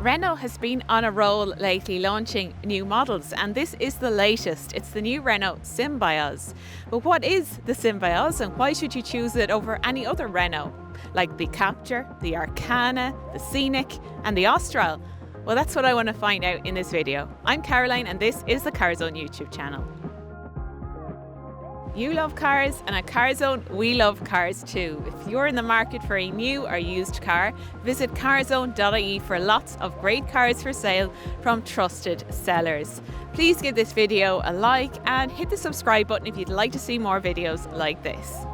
Renault has been on a roll lately launching new models, and this is the latest. It's the new Renault Symbioz. But what is the Symbioz and why should you choose it over any other Renault? Like the Captur, the Arcana, the Scenic and the Austral? Well, that's what I want to find out in this video. I'm Caroline and this is the Carzone YouTube channel. You love cars, and at Carzone we love cars too. If you're in the market for a new or used car, visit carzone.ie for lots of great cars for sale from trusted sellers. Please give this video a like and hit the subscribe button if you'd like to see more videos like this.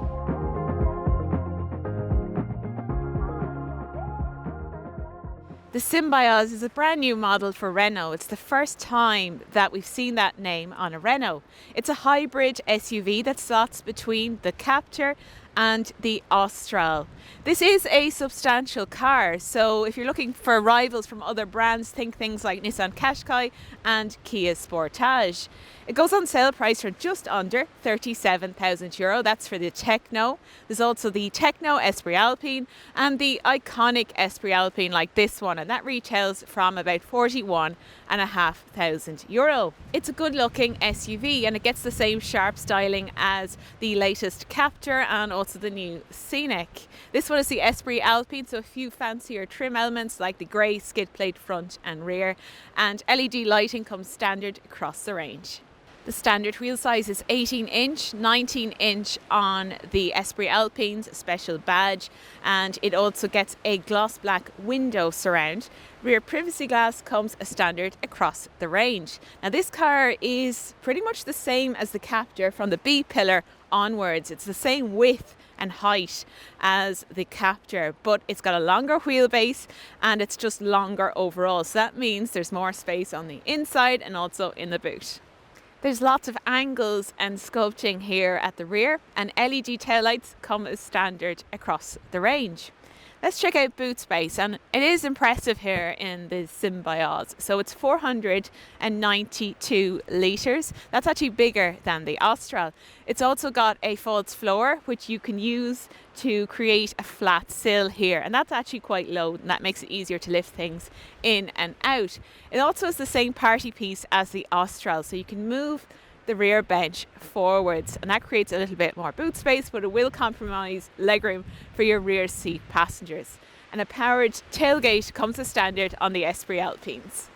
The Symbioz is a brand new model for Renault. It's the first time that we've seen that name on a Renault. It's a hybrid SUV that slots between the Captur and the Austral. This is a substantial car, so if you're looking for rivals from other brands, think things like Nissan Qashqai and Kia Sportage. It goes on sale price for just under €37,000. That's for the Techno. There's also the Techno Esprit Alpine and the iconic Esprit Alpine like this one, and that retails from about €41,500. It's a good looking SUV and it gets the same sharp styling as the latest Captur and also the new Scenic. This one is the Esprit Alpine, so a few fancier trim elements like the grey skid plate front and rear, and LED lighting comes standard across the range. The standard wheel size is 18 inch, 19 inch on the Esprit Alpine's special badge, and it also gets a gloss black window surround. Rear privacy glass comes as standard across the range. Now this car is pretty much the same as the Captur from the B pillar onwards. It's the same width and height as the Captur, but it's got a longer wheelbase and it's just longer overall. So that means there's more space on the inside and also in the boot. There's lots of angles and sculpting here at the rear, and LED taillights come as standard across the range. Let's check out boot space, and it is impressive here in the Symbioz. So it's 492 litres. That's actually bigger than the Austral. It's also got a false floor, which you can use to create a flat sill here, and that's actually quite low, and that makes it easier to lift things in and out. It also has the same party piece as the Austral, so you can move the rear bench forwards, and that creates a little bit more boot space, but it will compromise legroom for your rear seat passengers. And a powered tailgate comes as standard on the Esprit Alpines.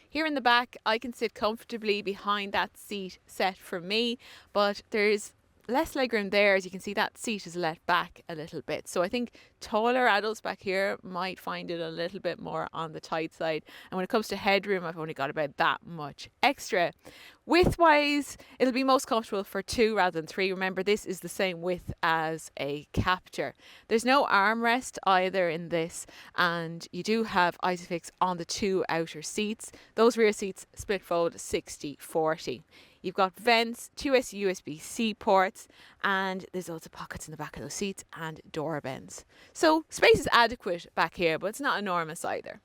Here in the back, I can sit comfortably behind that seat set for me, but there's less legroom there. As you can see, that seat is let back a little bit. So I think taller adults back here might find it a little bit more on the tight side. And when it comes to headroom, I've only got about that much extra. Width-wise, it'll be most comfortable for 2 rather than 3. Remember, this is the same width as a Captur. There's no armrest either in this, and you do have Isofix on the 2 outer seats. Those rear seats split fold 60-40. You've got vents, 2 USB-C ports, and there's also pockets in the back of those seats and door bends. So space is adequate back here, but it's not enormous either.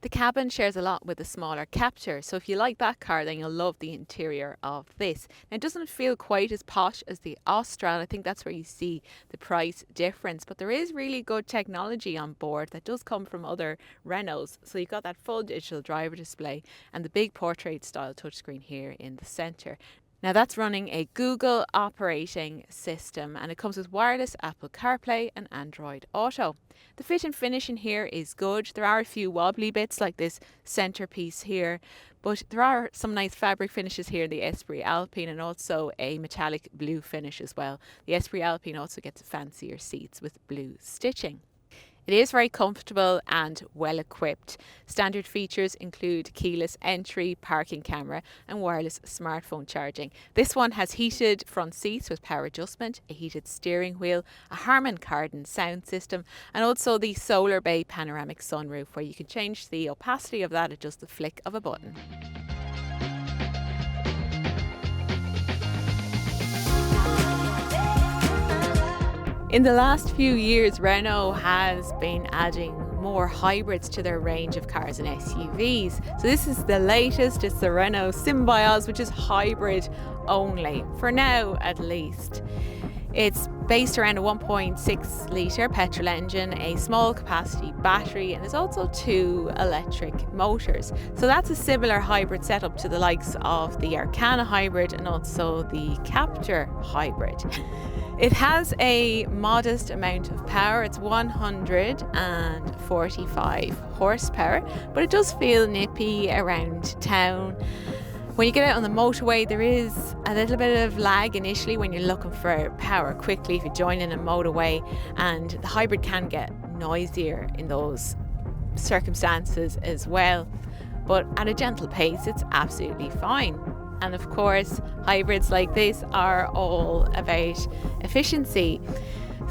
The cabin shares a lot with the smaller Captur, so if you like that car, then you'll love the interior of this. Now, it doesn't feel quite as posh as the Austral. I think that's where you see the price difference, but there is really good technology on board that does come from other Renaults. So you've got that full digital driver display and the big portrait style touchscreen here in the centre. Now that's running a Google operating system, and it comes with wireless Apple CarPlay and Android Auto. The fit and finish in here is good. There are a few wobbly bits like this centerpiece here, but there are some nice fabric finishes here in the Esprit Alpine and also a metallic blue finish as well. The Esprit Alpine also gets fancier seats with blue stitching. It is very comfortable and well equipped. Standard features include keyless entry, parking camera and wireless smartphone charging. This one has heated front seats with power adjustment, a heated steering wheel, a Harman Kardon sound system and also the Solar Bay panoramic sunroof, where you can change the opacity of that at just the flick of a button. In the last few years, Renault has been adding more hybrids to their range of cars and SUVs. So this is the latest, it's the Renault Symbioz, which is hybrid only, for now at least. It's based around a 1.6 litre petrol engine, a small capacity battery, and there's also 2 electric motors. So that's a similar hybrid setup to the likes of the Arcana hybrid and also the Captur hybrid. It has a modest amount of power. It's 145 horsepower, but it does feel nippy around town. When you get out on the motorway, there is a little bit of lag initially when you're looking for power quickly if you join in a motorway, and the hybrid can get noisier in those circumstances as well. But at a gentle pace, it's absolutely fine. And of course, hybrids like this are all about efficiency.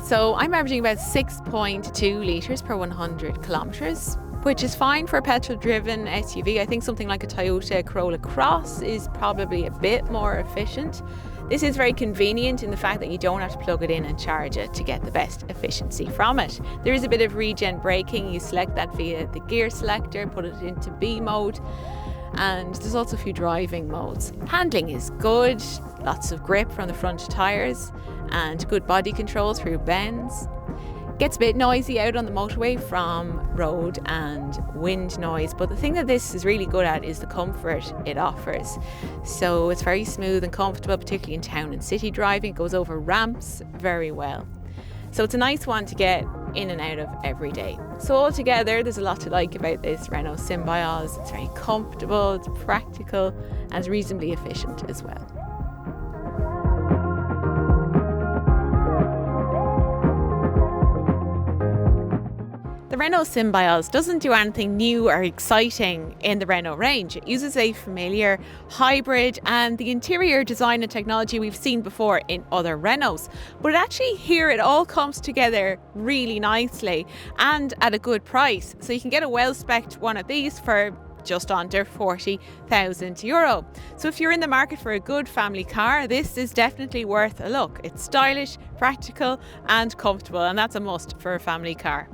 So I'm averaging about 6.2 litres per 100 kilometres, which is fine for a petrol-driven SUV. I think something like a Toyota Corolla Cross is probably a bit more efficient. This is very convenient in the fact that you don't have to plug it in and charge it to get the best efficiency from it. There is a bit of regen braking. You select that via the gear selector, put it into B mode, and there's also a few driving modes. Handling is good, lots of grip from the front tyres, and good body control through bends. Gets a bit noisy out on the motorway from road and wind noise, but the thing that this is really good at is the comfort it offers. So it's very smooth and comfortable, particularly in town and city driving. It goes over ramps very well. So it's a nice one to get in and out of every day. So altogether, there's a lot to like about this Renault Symbioz. It's very comfortable, it's practical, and it's reasonably efficient as well. The Renault Symbioz doesn't do anything new or exciting in the Renault range. It uses a familiar hybrid and the interior design and technology we've seen before in other Renaults. But actually here it all comes together really nicely and at a good price. So you can get a well-spec'd one of these for just under €40,000. So if you're in the market for a good family car, this is definitely worth a look. It's stylish, practical and comfortable, and that's a must for a family car.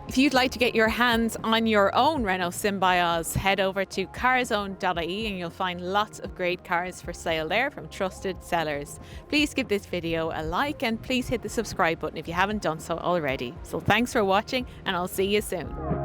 If you'd like to get your hands on your own Renault Symbioz, head over to Carzone.ie and you'll find lots of great cars for sale there from trusted sellers. Please give this video a like and please hit the subscribe button if you haven't done so already. So thanks for watching and I'll see you soon.